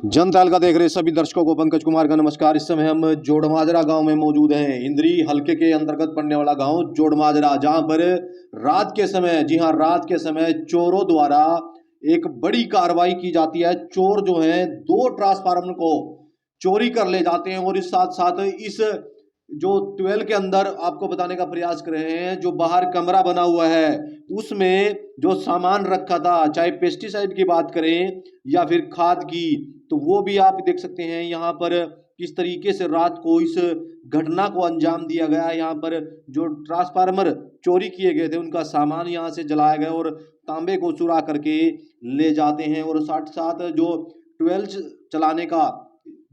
जनताल का देख रहे सभी दर्शकों को पंकज कुमार का नमस्कार। इस समय हम जोड़माजरा गांव में मौजूद हैं। इंद्री हलके के अंतर्गत पड़ने वाला गांव जोड़माजरा, जहां पर रात के समय, जी हां, रात के समय चोरों द्वारा एक बड़ी कार्रवाई की जाती है। चोर जो हैं 2 ट्रांसफार्मर को चोरी कर ले जाते हैं और इस साथ साथ इस जो ट्वेल के अंदर आपको बताने का प्रयास कर रहे हैं, जो बाहर कमरा बना हुआ है उसमें जो सामान रखा था, चाहे पेस्टिसाइड की बात करें या फिर खाद की, तो वो भी आप देख सकते हैं। यहाँ पर किस तरीके से रात को इस घटना को अंजाम दिया गया। यहाँ पर जो ट्रांसफार्मर चोरी किए गए थे उनका सामान यहाँ से जलाया गया और तांबे को चुरा करके ले जाते हैं और साथ साथ जो 12 चलाने का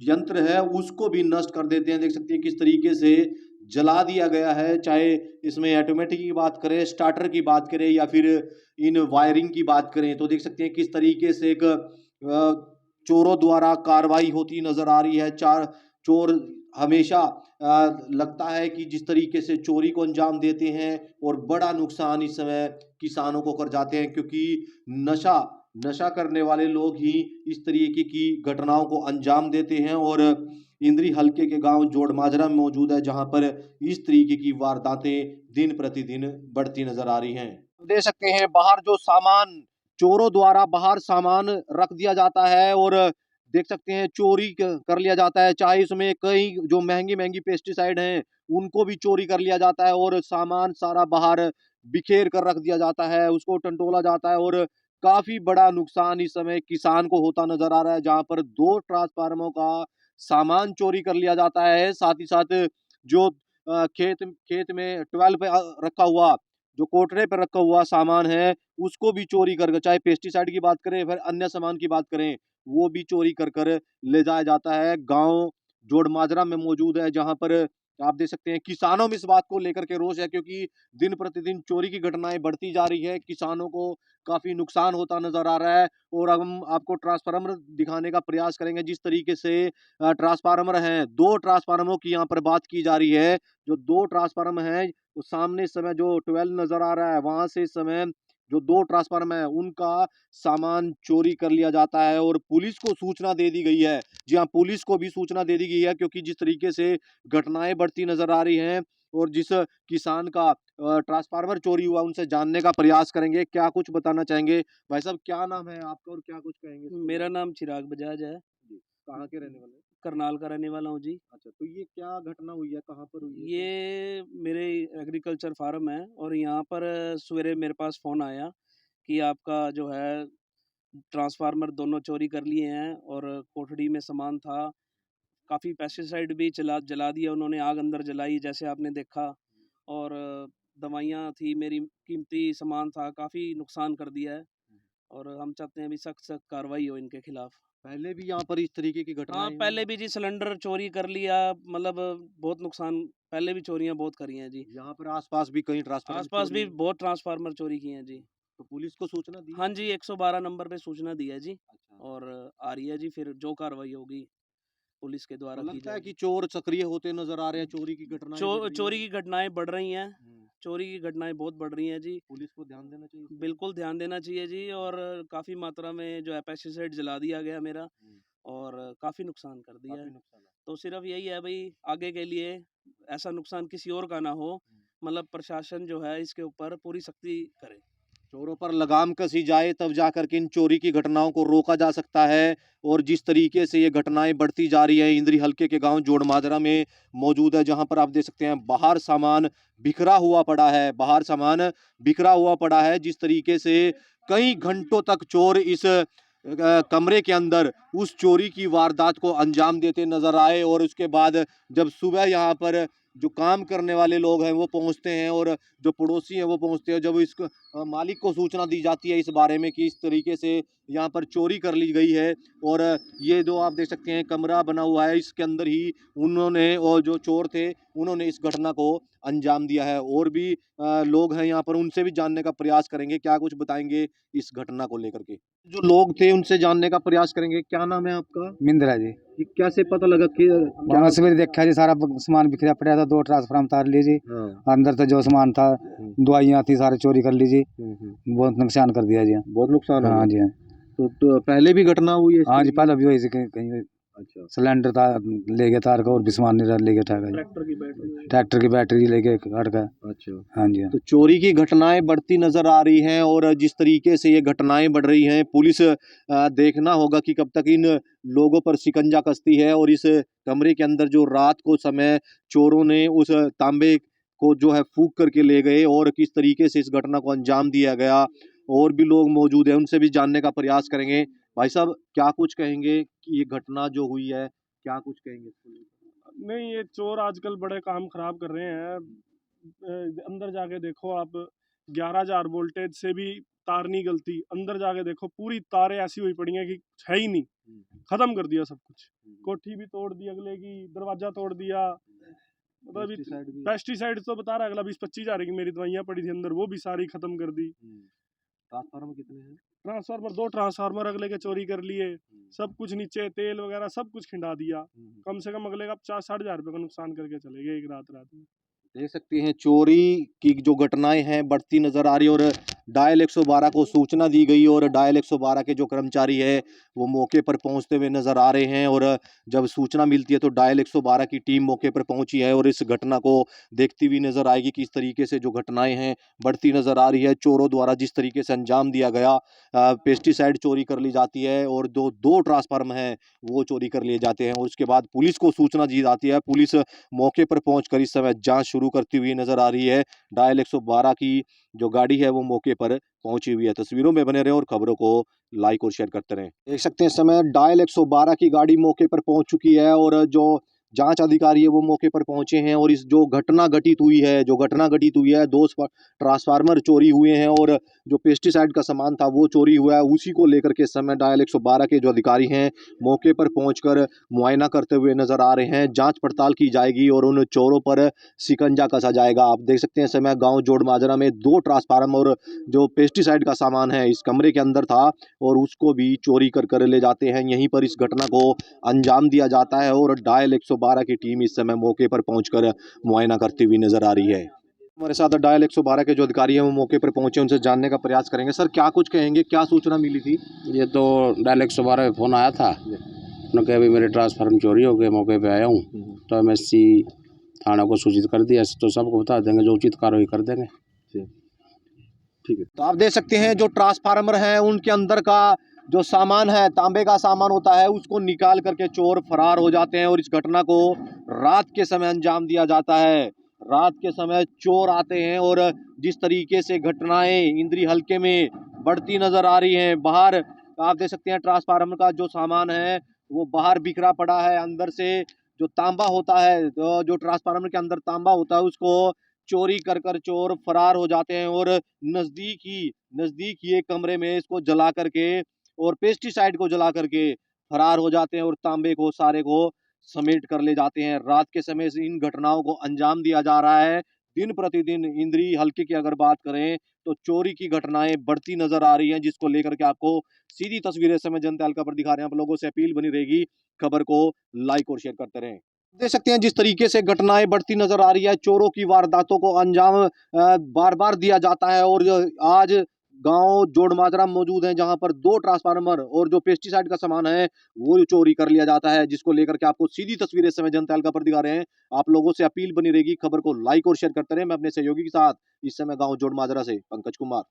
यंत्र है उसको भी नष्ट कर देते हैं। देख सकते हैं किस तरीके से जला दिया गया है। चाहे इसमें ऑटोमेटिक की बात करें, स्टार्टर की बात करें या फिर इन वायरिंग की बात करें, तो देख सकते हैं किस तरीके से एक चोरों द्वारा कार्रवाई होती नजर आ रही है। चोर हमेशा लगता है कि जिस तरीके से चोरी को अंजाम देते हैं और बड़ा नुकसान इस समय किसानों को कर जाते हैं, क्योंकि नशा करने वाले लोग ही इस तरीके की घटनाओं को अंजाम देते हैं। और इंद्री हलके के गांव जोड़माजरा में मौजूद है, जहां पर इस तरीके की वारदातें दिन प्रतिदिन बढ़ती नजर आ रही हैं। देख सकते हैं बाहर जो सामान चोरों द्वारा बाहर सामान रख दिया जाता है और देख सकते हैं चोरी कर लिया जाता है। चाहे इसमें कई जो महंगी महंगी पेस्टिसाइड हैं उनको भी चोरी कर लिया जाता है और सामान सारा बाहर बिखेर कर रख दिया जाता है, उसको टंटोला जाता है और काफी बड़ा नुकसान इस समय किसान को होता नजर आ रहा है। जहां पर 2 ट्रांसफार्मरों का सामान चोरी कर लिया जाता है, साथ ही साथ जो खेत में 12 पे रखा हुआ, जो कोटरे पर रखा हुआ सामान है उसको भी चोरी कर, चाहे पेस्टिसाइड की बात करें फिर अन्य सामान की बात करें, वो भी चोरी कर कर ले जाया जाता है। गांव जोड़माजरा में मौजूद है, जहां पर आप देख सकते हैं किसानों में इस बात को लेकर के रोष है, क्योंकि दिन प्रतिदिन चोरी की घटनाएं बढ़ती जा रही है, किसानों को काफी नुकसान होता नजर आ रहा है। और अब हम आपको ट्रांसफार्मर दिखाने का प्रयास करेंगे। जिस तरीके से ट्रांसफार्मर हैं, 2 ट्रांसफार्मरों की यहाँ पर बात की जा रही है। जो 2 ट्रांसफार्मर हैं, तो सामने इस समय जो 12 नजर आ रहा है, वहां से इस समय जो 2 ट्रांसफार्मर है उनका सामान चोरी कर लिया जाता है और पुलिस को सूचना दे दी गई है। जी हाँ, पुलिस को भी सूचना दे दी गई है, क्योंकि जिस तरीके से घटनाएं बढ़ती नजर आ रही हैं और जिस किसान का ट्रांसफार्मर चोरी हुआ, उनसे जानने का प्रयास करेंगे। क्या कुछ बताना चाहेंगे भाई साहब? क्या नाम है आपका और क्या कुछ कहेंगे? मेरा नाम चिराग बजाज है। जी, कहाँ के रहने वाले हैं? करनाल का रहने वाला हूँ जी। अच्छा, तो ये क्या घटना हुई है, कहाँ पर हुई है? ये मेरे एग्रीकल्चर फार्म है और यहाँ पर सवेरे मेरे पास फ़ोन आया कि आपका जो है ट्रांसफार्मर दोनों चोरी कर लिए हैं और कोठड़ी में सामान था। काफ़ी पेस्टिसाइड भी जला दिया उन्होंने, आग अंदर जलाई जैसे आपने देखा। और दवाइयाँ थी, मेरी कीमती सामान था, काफ़ी नुकसान कर दिया है और हम चाहते हैं अभी सख्त सख्त कार्रवाई हो इनके खिलाफ। पहले भी यहाँ पर इस तरीके की हाँ, घटनाएं हुई पहले हैं? भी जी सिलेंडर चोरी कर लिया, मतलब बहुत नुकसान, पहले भी चोरियाँ बहुत करी हैं जी। यहाँ पर आसपास भी कहीं ट्रांसफार्मर आस-पास चोरी भी हुई? बहुत ट्रांसफ़ार्मर चोरी किए हैं जी। तो पुलिस को सूचना दी हाँ है? जी, 112 नंबर पे सूचना दी है जी अच्छा। और आ रही है जी, फिर जो कार्रवाई होगी पुलिस के तो द्वारा की लगता है कि जाएगी। चोर सक्रिय होते नजर आ रहे हैं, चोरी की घटनाएं बढ़ रही चोरी हैं। की घटनाएँ बढ़ रही हैं, हम्म, चोरी की घटनाएँ बहुत बढ़ रही हैं जी। पुलिस को ध्यान देना चाहिए इस पे। बिल्कुल ध्यान देना चाहिए जी और काफ़ी मात्रा में जो है पेस्टिसाइड जला दिया गया मेरा हम्म, और काफ़ी नुकसान कर दिया है। काफी नुकसान है। तो सिर्फ यही है भई, आगे के लिए ऐसा नुकसान किसी और का ना हो, मतलब प्रशासन जो है इसके ऊपर पूरी सख्ती करे। चोरों पर लगाम कसी जाए तब जाकर के इन चोरी की घटनाओं को रोका जा सकता है। और जिस तरीके से ये घटनाएं बढ़ती जा रही हैं, इंद्री हलके के गांव जोड़माजरा में मौजूद है, जहां पर आप देख सकते हैं बाहर सामान बिखरा हुआ पड़ा है, बाहर सामान बिखरा हुआ पड़ा है। जिस तरीके से कई घंटों तक चोर इस कमरे के अंदर उस चोरी की वारदात को अंजाम देते नजर आए और उसके बाद जब सुबह यहाँ पर जो काम करने वाले लोग हैं वो पहुंचते हैं और जो पड़ोसी हैं वो पहुंचते हैं, जब इसको मालिक को सूचना दी जाती है इस बारे में कि इस तरीके से यहाँ पर चोरी कर ली गई है। और ये जो आप देख सकते हैं कमरा बना हुआ है, इसके अंदर ही उन्होंने, और जो चोर थे उन्होंने इस घटना को अंजाम दिया है। और भी लोग हैं यहाँ पर, उनसे भी जानने का प्रयास करेंगे, क्या कुछ बताएंगे इस घटना को लेकर के। जो लोग थे उनसे जानने का प्रयास करेंगे। क्या नाम है आपका? मिंद्रा जी। ये कैसे पता लगा कि क्या? वहाँ सवेरे देखा जी, सारा सामान बिखरा पड़ा था, 2 ट्रांसफार्मर तार ली जी। हाँ। अंदर तो जो सामान था, दवाइयाँ थी, सारे चोरी कर ली जी। हम्म। बहुत नुकसान कर दिया जी। बहुत नुकसान हो हाँ गया। जी हाँ। तो पहले भी घटना हुई है इस हाँ जी, तरीके पहले भी वही से कहीं कहीं अच्छा सिलेंडर था, ले गया तार का, और भी सामान नहीं रहा, ले गया था ट्रैक्टर की बैटरी लेके काट का। अच्छा हाँ जी, हाँ। तो चोरी की घटनाएं बढ़ती नजर आ रही हैं और जिस तरीके से ये घटनाएं बढ़ रही हैं पुलिस देखना होगा कि कब तक इन लोगों पर शिकंजा कसती है और इस कमरे के अंदर जो रात को समय चोरों ने उस तांबे को जो है फूंक करके ले गए और किस तरीके से इस घटना को अंजाम दिया गया। और भी लोग मौजूद हैं, उनसे भी जानने का प्रयास करेंगे। भाई साहब, क्या कुछ कहेंगे कि ये घटना जो हुई है, क्या कुछ कहेंगे इसको लेकर? नहीं, ये चोर आजकल बड़े काम खराब कर रहे हैं। अंदर जाके देखो आप, 11,000 वोल्टेज से भी तार नहीं गलती। अंदर जाके देखो, पूरी तारें ऐसी हुई पड़ी हैं कि है ही नहीं, खत्म कर दिया सब कुछ। कोठी भी तोड़ दी, अगले की दरवाजा तोड़ दिया। मतलब पेस्टिसाइड तो बता रहा है अगला, 20-25 हजार की मेरी दवाइयाँ पड़ी थी अंदर, वो भी सारी खत्म कर दी। ट्रांसफार्मर कितने हैं? ट्रांसफार्मर 2 ट्रांसफार्मर अगले के चोरी कर लिए। सब कुछ नीचे तेल वगैरह सब कुछ खिंडा दिया। कम से कम अगले का 50-60 हजार रुपये का नुकसान करके चले गए एक रात में। देख सकते हैं चोरी की जो घटनाएं हैं बढ़ती नजर आ रही है और डायल 112 को सूचना दी गई और डायल 112 के जो कर्मचारी है वो मौके पर पहुंचते हुए नजर आ रहे हैं। और जब सूचना मिलती है तो डायल 112 की टीम मौके पर पहुंची है और इस घटना को देखती हुई नजर आएगी कि इस तरीके से जो घटनाएं हैं बढ़ती नजर आ रही है। चोरों द्वारा जिस तरीके से अंजाम दिया गया, पेस्टिसाइड चोरी कर ली जाती है और दो ट्रांसफार्मर हैं वो चोरी कर लिए जाते हैं और उसके बाद पुलिस को सूचना दी जाती है। पुलिस मौके पर पहुंचकर इस समय जांच शुरू करती हुई नजर आ रही है। डायल 112 की जो गाड़ी है वो मौके पर पहुंची हुई है। तस्वीरों में बने रहे और खबरों को लाइक और शेयर करते रहें। देख सकते हैं इस समय डायल 112 की गाड़ी मौके पर पहुंच चुकी है और जो जांच अधिकारी है वो मौके पर पहुंचे हैं और इस जो घटना घटित हुई है, दो ट्रांसफार्मर चोरी हुए हैं और जो पेस्टिसाइड का सामान था वो चोरी हुआ है। उसी को लेकर के इस समय डायल 112 के जो अधिकारी हैं मौके पर पहुंचकर मुआयना करते हुए नजर आ रहे हैं। जांच पड़ताल की जाएगी और उन चोरों पर शिकंजा कसा जाएगा। आप देख सकते हैं इस समय गांव जोड़माजरा में 2 ट्रांसफार्मर और जो पेस्टिसाइड का सामान है इस कमरे के अंदर था और उसको भी चोरी कर ले जाते हैं। यहीं पर इस घटना को अंजाम दिया जाता है और डायल 112 की टीम इस समय मौके पर पहुंचकर मुआयना करती हुई नजर आ रही है। हमारे साथ डायल 112 के जो अधिकारी हैं वो मौके पर पहुंचे, उनसे जानने का प्रयास करेंगे। सर, क्या कुछ कहेंगे, क्या सूचना मिली थी? ये तो डायल 112 पे फ़ोन आया था, उन्होंने कहा अभी मेरे ट्रांसफार्मर चोरी हो गए, मौके पे आया हूँ। तो MSC थाना को सूचित कर दिया, तो सबको बता देंगे, जो उचित कार्रवाई कर देंगे। ठीक है। तो आप देख सकते हैं जो ट्रांसफार्मर है उनके अंदर का जो सामान है, तांबे का सामान होता है, उसको निकाल करके चोर फरार हो जाते हैं और इस घटना को रात के समय अंजाम दिया जाता है। रात के समय चोर आते हैं और जिस तरीके से घटनाएं इंद्री हलके में बढ़ती नजर आ रही हैं। बाहर आप देख सकते हैं ट्रांसफार्मर का जो सामान है वो बाहर बिखरा पड़ा है। अंदर से जो तांबा होता है, तो जो ट्रांसफार्मर के अंदर तांबा होता है उसको चोरी कर चोर फरार हो जाते हैं और नजदीक ही एक कमरे में इसको जला करके और पेस्टिसाइड को जला करके फरार हो जाते हैं और तांबे को सारे को समेट कर ले जाते हैं। रात के समय से इन घटनाओं को अंजाम दिया जा रहा है। दिन प्रतिदिन इंद्री हलके की अगर बात करें तो चोरी की घटनाएं बढ़ती नजर आ रही हैं, जिसको लेकर के आपको सीधी तस्वीरें समय जनता हल्का पर दिखा रहे हैं। आप लोगों से अपील बनी रहेगी, खबर को लाइक और शेयर करते रहें। देख सकते हैं जिस तरीके से घटनाएं बढ़ती नजर आ रही है, चोरों की वारदातों को अंजाम बार बार दिया जाता है और आज गांव जोड़माजरा मौजूद है जहां पर 2 ट्रांसफार्मर और जो पेस्टिसाइड का सामान है वो चोरी कर लिया जाता है, जिसको लेकर के आपको सीधी तस्वीरें समय जनता हल्का पर दिखा रहे हैं। आप लोगों से अपील बनी रहेगी, खबर को लाइक और शेयर करते रहे। मैं अपने सहयोगी के साथ इस समय गांव जोड़माजरा से पंकज कुमार।